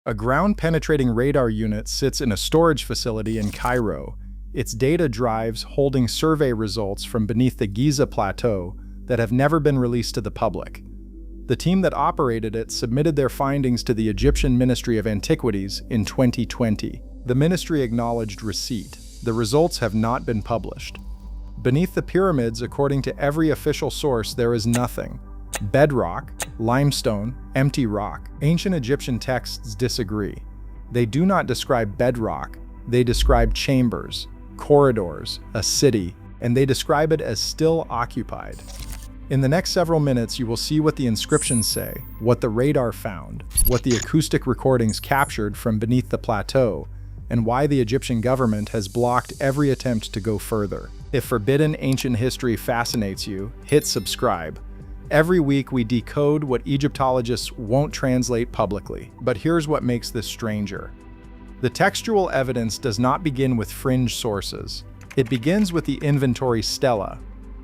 A ground-penetrating radar unit sits in a storage facility in Cairo, its data drives holding survey results from beneath the Giza plateau that have never been released to the public. The team that operated it submitted their findings to the Egyptian Ministry of Antiquities in 2020. The ministry acknowledged receipt. The results have not been published. Beneath the pyramids, according to every official source, there is nothing. Bedrock, limestone, empty rock. Ancient Egyptian texts disagree. They do not describe bedrock, they describe chambers, corridors, a city, and they describe it as still occupied. In the next several minutes, you will see what the inscriptions say, what the radar found, what the acoustic recordings captured from beneath the plateau, and why the Egyptian government has blocked every attempt to go further. If forbidden ancient history fascinates you, hit subscribe. Every week we decode what Egyptologists won't translate publicly. But here's what makes this stranger. The textual evidence does not begin with fringe sources. It begins with the inventory stela,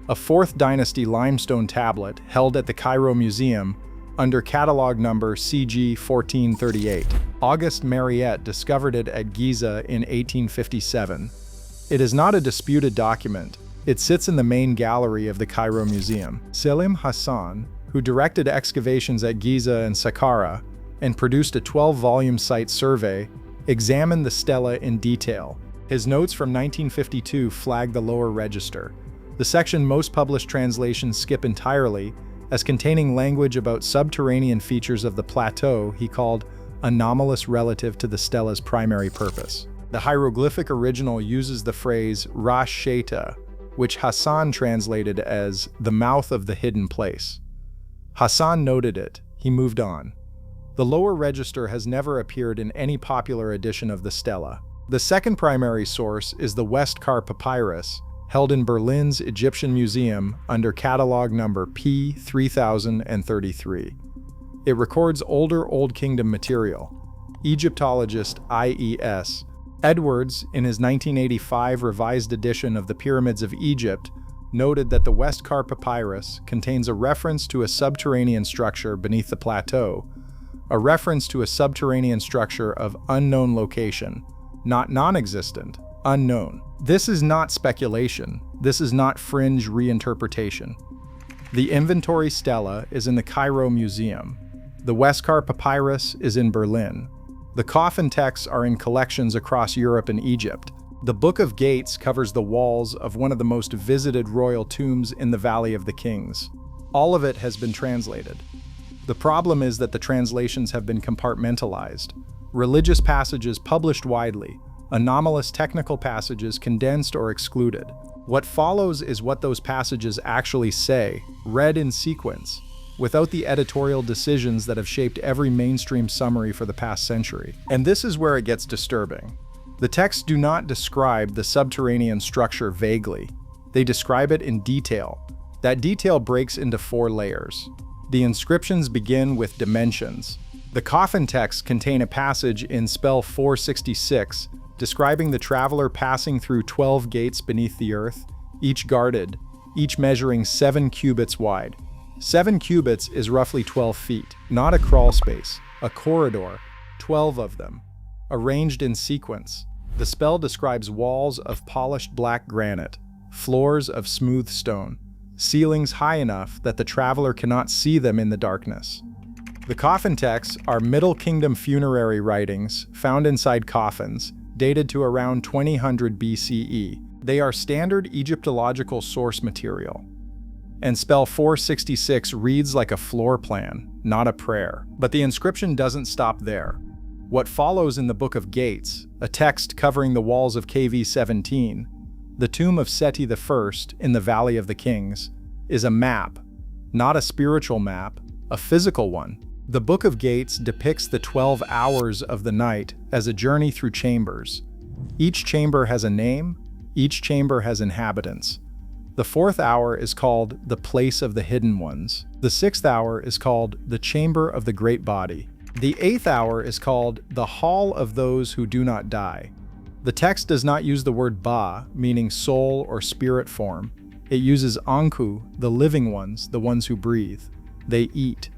a 4th dynasty limestone tablet held at the Cairo Museum under catalog number CG 1438. Auguste Mariette discovered it at Giza in 1857. It is not a disputed document. It sits in the main gallery of the Cairo Museum. Selim Hassan, who directed excavations at Giza and Saqqara and produced a 12-volume site survey, examined the stela in detail. His notes from 1952 flag the lower register. The section most published translations skip entirely, as containing language about subterranean features of the plateau he called anomalous relative to the stela's primary purpose. The hieroglyphic original uses the phrase Rash Sheta, which Hassan translated as the mouth of the hidden place. Hassan noted it. He moved on. The lower register has never appeared in any popular edition of the stela. The second primary source is the Westcar papyrus, held in Berlin's Egyptian Museum under catalog number P3033. It records older Old Kingdom material. Egyptologist IES Edwards, in his 1985 revised edition of the Pyramids of Egypt, noted that the Westcar papyrus contains a reference to a subterranean structure beneath the plateau, a reference to a subterranean structure of unknown location, not non-existent, unknown. This is not speculation. This is not fringe reinterpretation. The inventory stela is in the Cairo Museum. The Westcar papyrus is in Berlin. The coffin texts are in collections across Europe and Egypt. The Book of Gates covers the walls of one of the most visited royal tombs in the Valley of the Kings. All of it has been translated. The problem is that the translations have been compartmentalized. Religious passages published widely, anomalous technical passages condensed or excluded. What follows is what those passages actually say, read in sequence, without the editorial decisions that have shaped every mainstream summary for the past century. And this is where it gets disturbing. The texts do not describe the subterranean structure vaguely. They describe it in detail. That detail breaks into 4 layers. The inscriptions begin with dimensions. The coffin texts contain a passage in spell 466 describing the traveler passing through 12 gates beneath the earth, each guarded, each measuring 7 cubits wide. 7 cubits is roughly 12 feet, not a crawl space, a corridor, 12 of them, arranged in sequence. The spell describes walls of polished black granite, floors of smooth stone, ceilings high enough that the traveler cannot see them in the darkness. The coffin texts are Middle Kingdom funerary writings found inside coffins, dated to around 2000 BCE. They are standard Egyptological source material. And spell 466 reads like a floor plan, not a prayer. But the inscription doesn't stop there. What follows in the Book of Gates, a text covering the walls of KV-17, the tomb of Seti I in the Valley of the Kings, is a map, not a spiritual map, a physical one. The Book of Gates depicts the 12 hours of the night as a journey through chambers. Each chamber has a name, each chamber has inhabitants. The 4th hour is called the Place of the Hidden Ones. The 6th hour is called the Chamber of the Great Body. The 8th hour is called the Hall of Those Who Do Not Die. The text does not use the word ba, meaning soul or spirit form. It uses anku, the living ones, the ones who breathe. They eat.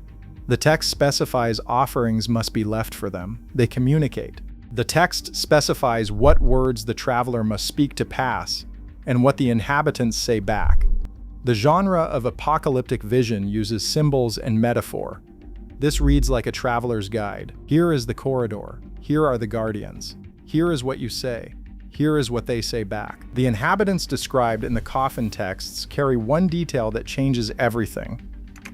The text specifies offerings must be left for them. They communicate. The text specifies what words the traveler must speak to pass, and what the inhabitants say back. The genre of apocalyptic vision uses symbols and metaphor. This reads like a traveler's guide. Here is the corridor. Here are the guardians. Here is what you say. Here is what they say back. The inhabitants described in the coffin texts carry one detail that changes everything.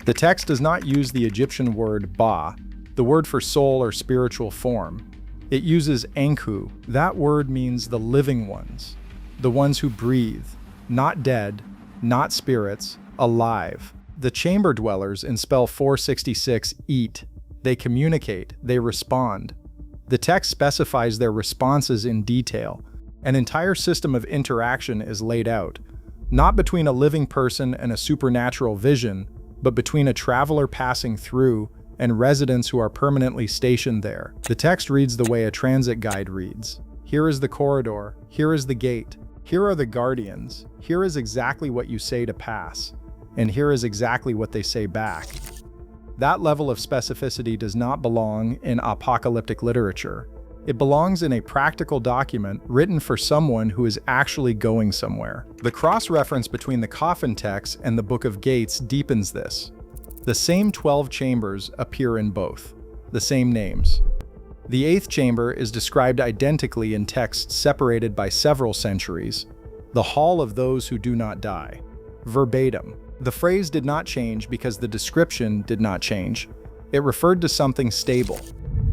The text does not use the Egyptian word ba, the word for soul or spiritual form. It uses enku. That word means the living ones, the ones who breathe, not dead, not spirits, alive. The chamber dwellers in spell 466 eat. They communicate, they respond. The text specifies their responses in detail. An entire system of interaction is laid out, not between a living person and a supernatural vision, but between a traveler passing through and residents who are permanently stationed there. The text reads the way a transit guide reads. Here is the corridor. Here is the gate. Here are the guardians. Here is exactly what you say to pass. And here is exactly what they say back. That level of specificity does not belong in apocalyptic literature. It belongs in a practical document written for someone who is actually going somewhere. The cross-reference between the coffin text and the Book of Gates deepens this. The same 12 chambers appear in both, the same names. The 8th chamber is described identically in texts separated by several centuries, the Hall of Those Who Do Not Die. Verbatim. The phrase did not change because the description did not change. It referred to something stable,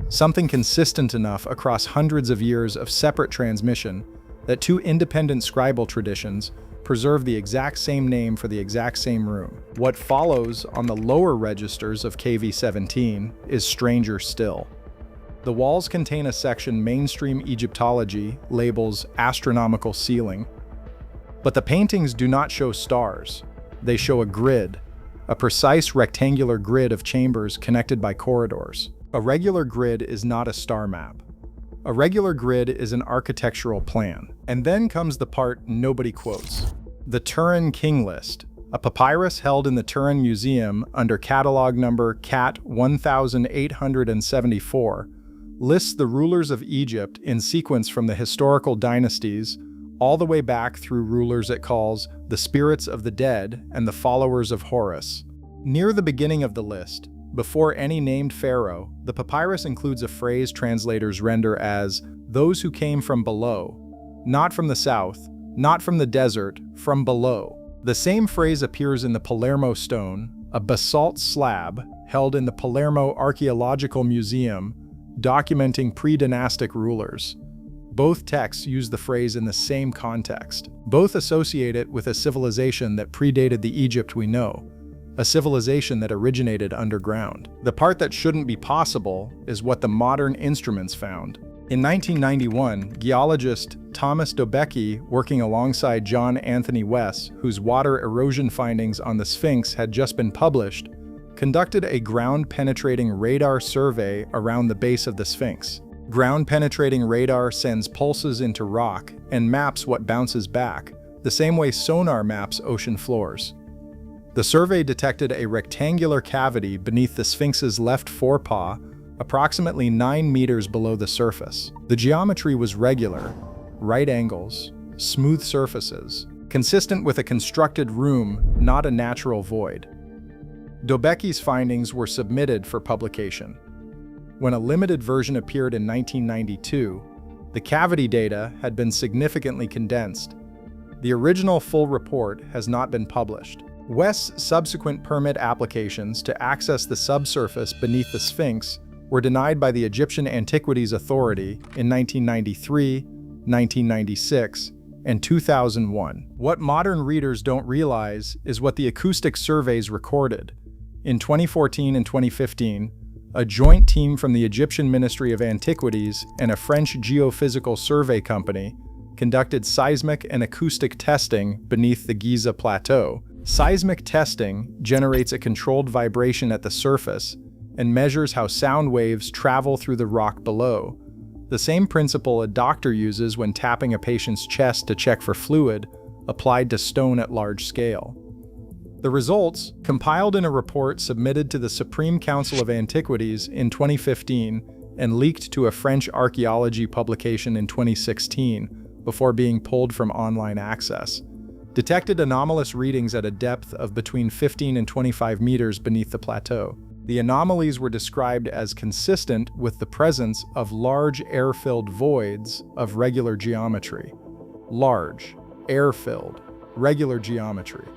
something consistent enough across hundreds of years of separate transmission that two independent scribal traditions preserve the exact same name for the exact same room. What follows on the lower registers of KV-17 is stranger still. The walls contain a section mainstream Egyptology labels astronomical ceiling, but the paintings do not show stars. They show a grid, a precise rectangular grid of chambers connected by corridors. A regular grid is not a star map. A regular grid is an architectural plan. And then comes the part nobody quotes. The Turin King List, a papyrus held in the Turin Museum under catalog number CAT 1874, lists the rulers of Egypt in sequence from the historical dynasties all the way back through rulers it calls the spirits of the dead and the followers of Horus. Near the beginning of the list, before any named pharaoh, the papyrus includes a phrase translators render as those who came from below, not from the south, not from the desert, from below. The same phrase appears in the Palermo stone, a basalt slab held in the Palermo Archaeological Museum, documenting pre-dynastic rulers. Both texts use the phrase in the same context. Both associate it with a civilization that predated the Egypt we know, a civilization that originated underground. The part that shouldn't be possible is what the modern instruments found. In 1991, geologist Thomas Dobecki, working alongside John Anthony Wess, whose water erosion findings on the Sphinx had just been published, conducted a ground-penetrating radar survey around the base of the Sphinx. Ground-penetrating radar sends pulses into rock and maps what bounces back, the same way sonar maps ocean floors. The survey detected a rectangular cavity beneath the Sphinx's left forepaw, approximately 9 meters below the surface. The geometry was regular, right angles, smooth surfaces, consistent with a constructed room, not a natural void. Dobecki's findings were submitted for publication. When a limited version appeared in 1992, the cavity data had been significantly condensed. The original full report has not been published. West's subsequent permit applications to access the subsurface beneath the Sphinx were denied by the Egyptian Antiquities Authority in 1993, 1996, and 2001. What modern readers don't realize is what the Acoustic surveys recorded. In 2014 and 2015, a joint team from the Egyptian Ministry of Antiquities and a French geophysical survey company conducted seismic and acoustic testing beneath the Giza plateau. Seismic testing generates a controlled vibration at the surface and measures how sound waves travel through the rock below. The same principle a doctor uses when tapping a patient's chest to check for fluid, applied to stone at large scale. The results, compiled in a report submitted to the Supreme Council of Antiquities in 2015 and leaked to a French archaeology publication in 2016 before being pulled from online access, detected anomalous readings at a depth of between 15 and 25 meters beneath the plateau. The anomalies were described as consistent with the presence of large air-filled voids of regular geometry. Large, air-filled, regular geometry.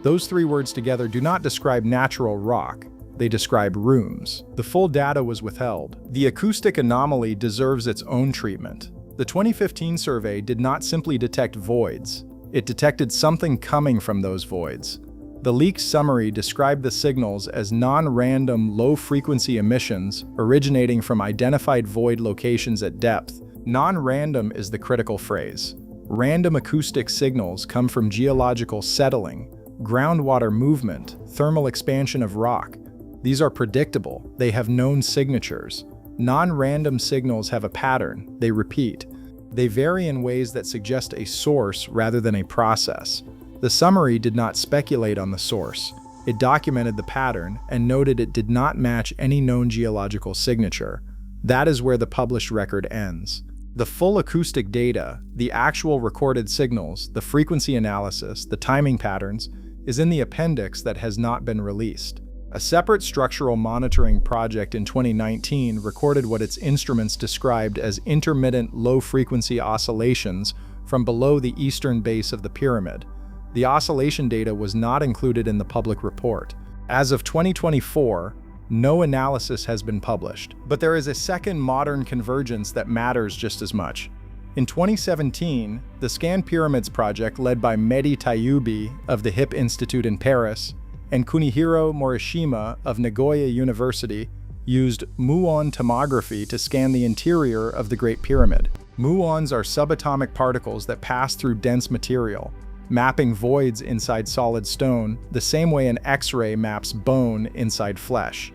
Those three words together do not describe natural rock, they describe rooms. The full data was withheld. The acoustic anomaly deserves its own treatment. The 2015 survey did not simply detect voids, it detected something coming from those voids. The leaked summary described the signals as non-random, low-frequency emissions originating from identified void locations at depth. Non-random is the critical phrase. Random acoustic signals come from geological settling, groundwater movement, thermal expansion of rock. These are predictable, they have known signatures. Non-random signals have a pattern, they repeat. They vary in ways that suggest a source rather than a process. The summary did not speculate on the source. It documented the pattern and noted it did not match any known geological signature. That is where the published record ends. The full acoustic data, the actual recorded signals, the frequency analysis, the timing patterns, is in the appendix that has not been released. A separate structural monitoring project in 2019 recorded what its instruments described as intermittent low-frequency oscillations from below the eastern base of the pyramid. The oscillation data was not included in the public report. As of 2024, no analysis has been published, but there is a second modern convergence that matters just as much. In 2017, the Scan Pyramids project led by Mehdi Tayyoubi of the Hip Institute in Paris and Kunihiro Morishima of Nagoya University used muon tomography to scan the interior of the Great Pyramid. Muons are subatomic particles that pass through dense material, mapping voids inside solid stone the same way an X-ray maps bone inside flesh.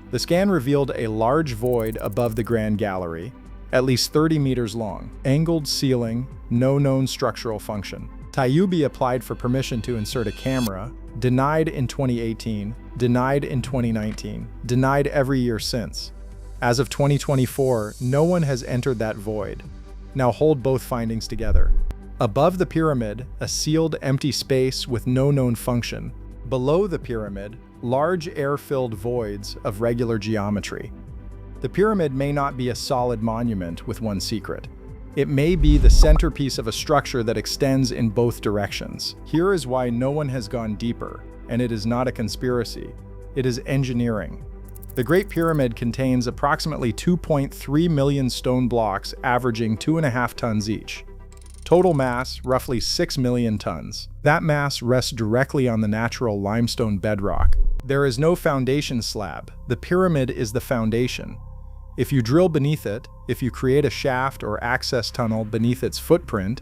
The scan revealed a large void above the Grand Gallery, at least 30 meters long, angled ceiling, no known structural function. Tayyoubi applied for permission to insert a camera, denied in 2018, denied in 2019, denied every year since. As of 2024, no one has entered that void. Now hold both findings together. Above the pyramid, a sealed empty space with no known function. Below the pyramid, large air-filled voids of regular geometry. The pyramid may not be a solid monument with one secret. It may be the centerpiece of a structure that extends in both directions. Here is why no one has gone deeper, and it is not a conspiracy. It is engineering. The Great Pyramid contains approximately 2.3 million stone blocks averaging 2.5 tons each. Total mass, roughly 6 million tons. That mass rests directly on the natural limestone bedrock. There is no foundation slab. The pyramid is the foundation. If you drill beneath it, if you create a shaft or access tunnel beneath its footprint,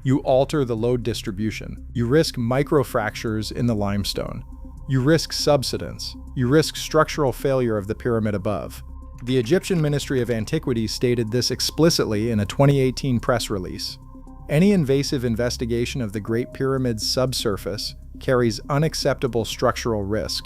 you alter the load distribution. You risk microfractures in the limestone. You risk subsidence. You risk structural failure of the pyramid above. The Egyptian Ministry of Antiquities stated this explicitly in a 2018 press release. Any invasive investigation of the Great Pyramid's subsurface carries unacceptable structural risk.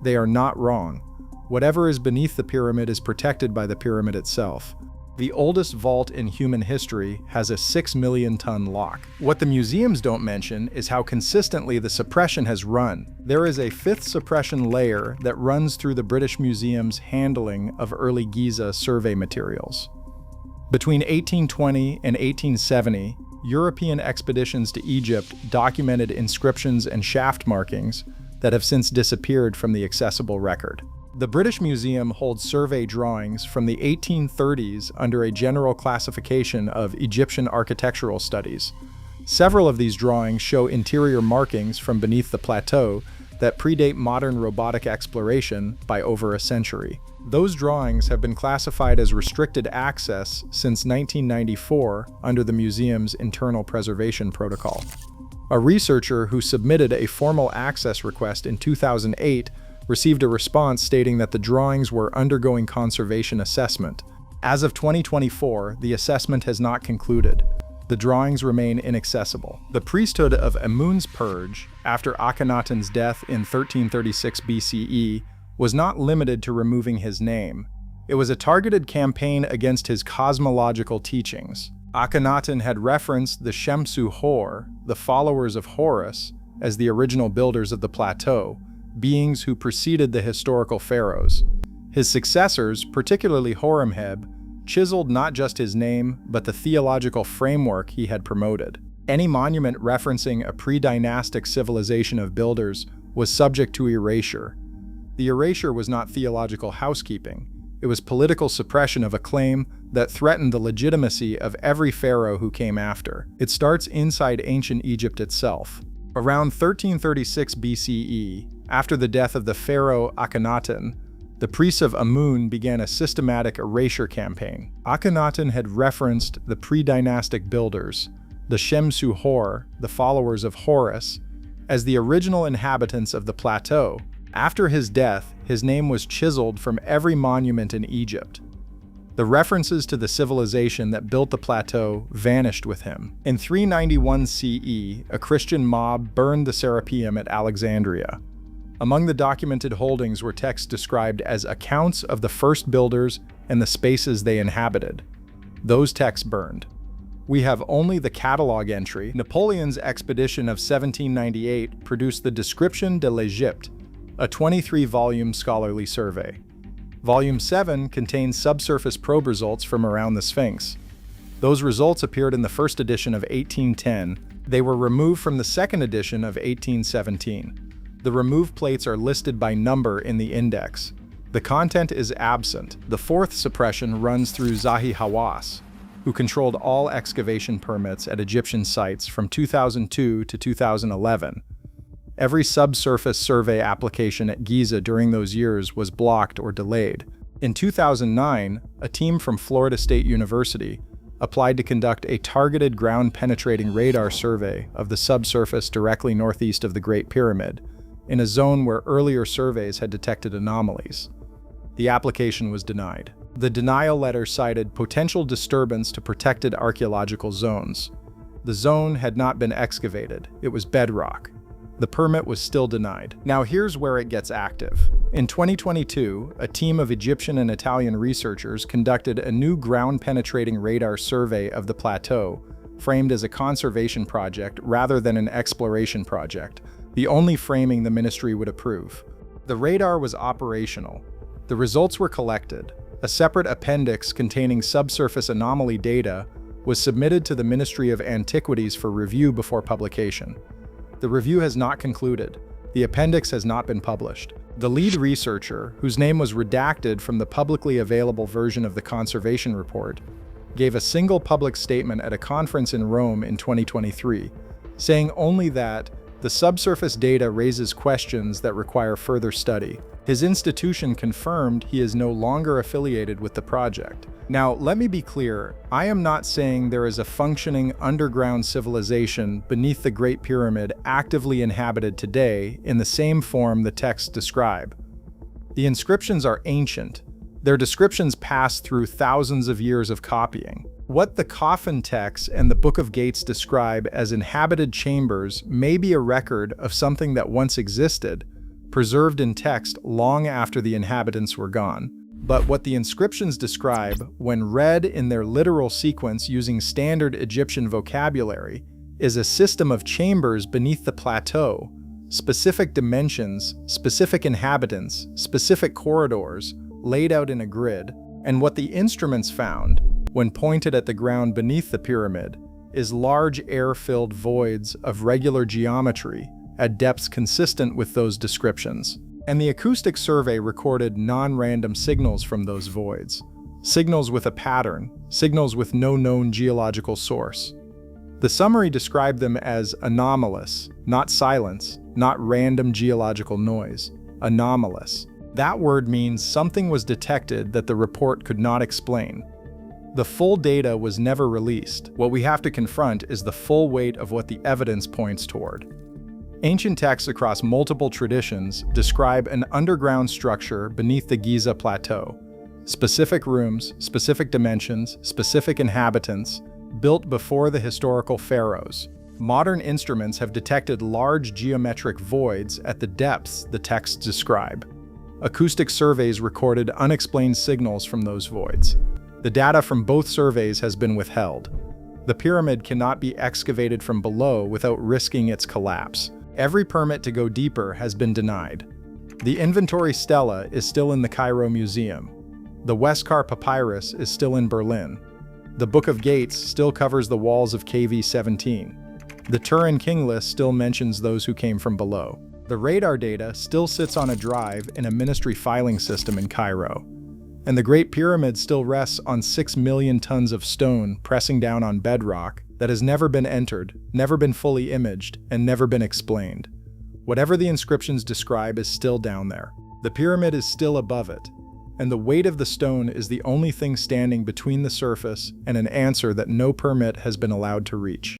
They are not wrong. Whatever is beneath the pyramid is protected by the pyramid itself. The oldest vault in human history has a 6 million ton lock. What the museums don't mention is how consistently the suppression has run. There is a fifth suppression layer that runs through the British Museum's handling of early Giza survey materials. Between 1820 and 1870, European expeditions to Egypt documented inscriptions and shaft markings that have since disappeared from the accessible record. The British Museum holds survey drawings from the 1830s under a general classification of Egyptian architectural studies. Several of these drawings show interior markings from beneath the plateau that predate modern robotic exploration by over a century. Those drawings have been classified as restricted access since 1994 under the museum's internal preservation protocol. A researcher who submitted a formal access request in 2008 received a response stating that the drawings were undergoing conservation assessment. As of 2024, the assessment has not concluded. The drawings remain inaccessible. The priesthood of Amun's purge, after Akhenaten's death in 1336 BCE, was not limited to removing his name. It was a targeted campaign against his cosmological teachings. Akhenaten had referenced the Shemsu Hor, the followers of Horus, as the original builders of the plateau, beings who preceded the historical pharaohs. His successors, particularly Horemheb, chiseled not just his name, but the theological framework he had promoted. Any monument referencing a pre-dynastic civilization of builders was subject to erasure. The erasure was not theological housekeeping. It was political suppression of a claim that threatened the legitimacy of every pharaoh who came after. It starts inside ancient Egypt itself. Around 1336 BCE, after the death of the pharaoh Akhenaten, the priests of Amun began a systematic erasure campaign. Akhenaten had referenced the pre-dynastic builders, the Shemsu Hor, the followers of Horus, as the original inhabitants of the plateau. After his death, his name was chiseled from every monument in Egypt. The references to the civilization that built the plateau vanished with him. In 391 CE, a Christian mob burned the Serapeum at Alexandria. Among the documented holdings were texts described as accounts of the first builders and the spaces they inhabited. Those texts burned. We have only the catalog entry. Napoleon's expedition of 1798 produced the Description de l'Egypte, a 23-volume scholarly survey. Volume 7 contains subsurface probe results from around the Sphinx. Those results appeared in the first edition of 1810. They were removed from the second edition of 1817. The removed plates are listed by number in the index. The content is absent. The fourth suppression runs through Zahi Hawass, who controlled all excavation permits at Egyptian sites from 2002 to 2011. Every subsurface survey application at Giza during those years was blocked or delayed. In 2009, a team from Florida State University applied to conduct a targeted ground-penetrating radar survey of the subsurface directly northeast of the Great Pyramid, in a zone where earlier surveys had detected anomalies. The application was denied. The denial letter cited potential disturbance to protected archaeological zones. The zone had not been excavated, it was bedrock. The permit was still denied. Now here's where it gets active. In 2022, a team of Egyptian and Italian researchers conducted a new ground-penetrating radar survey of the plateau, framed as a conservation project rather than an exploration project, the only framing the ministry would approve. The radar was operational. The results were collected. A separate appendix containing subsurface anomaly data was submitted to the Ministry of Antiquities for review before publication. The review has not concluded. The appendix has not been published. The lead researcher, whose name was redacted from the publicly available version of the conservation report, gave a single public statement at a conference in Rome in 2023, saying only that the subsurface data raises questions that require further study. His institution confirmed he is no longer affiliated with the project. Now, let me be clear, I am not saying there is a functioning underground civilization beneath the Great Pyramid actively inhabited today in the same form the texts describe. The inscriptions are ancient. Their descriptions pass through thousands of years of copying. What the coffin texts and the Book of Gates describe as inhabited chambers may be a record of something that once existed, preserved in text long after the inhabitants were gone. But what the inscriptions describe, when read in their literal sequence using standard Egyptian vocabulary, is a system of chambers beneath the plateau, specific dimensions, specific inhabitants, specific corridors, laid out in a grid. And what the instruments found, when pointed at the ground beneath the pyramid, is large air-filled voids of regular geometry at depths consistent with those descriptions. And the acoustic survey recorded non-random signals from those voids. Signals with a pattern, signals with no known geological source. The summary described them as anomalous, not silence, not random geological noise. Anomalous. That word means something was detected that the report could not explain. The full data was never released. What we have to confront is the full weight of what the evidence points toward. Ancient texts across multiple traditions describe an underground structure beneath the Giza plateau. Specific rooms, specific dimensions, specific inhabitants, built before the historical pharaohs. Modern instruments have detected large geometric voids at the depths the texts describe. Acoustic surveys recorded unexplained signals from those voids. The data from both surveys has been withheld. The pyramid cannot be excavated from below without risking its collapse. Every permit to go deeper has been denied. The inventory stela is still in the Cairo Museum. The Westcar papyrus is still in Berlin. The Book of Gates still covers the walls of KV-17. The Turin King list still mentions those who came from below. The radar data still sits on a drive in a ministry filing system in Cairo. And the Great Pyramid still rests on 6 million tons of stone pressing down on bedrock that has never been entered, never been fully imaged, and never been explained. Whatever the inscriptions describe is still down there. The pyramid is still above it, and the weight of the stone is the only thing standing between the surface and an answer that no permit has been allowed to reach.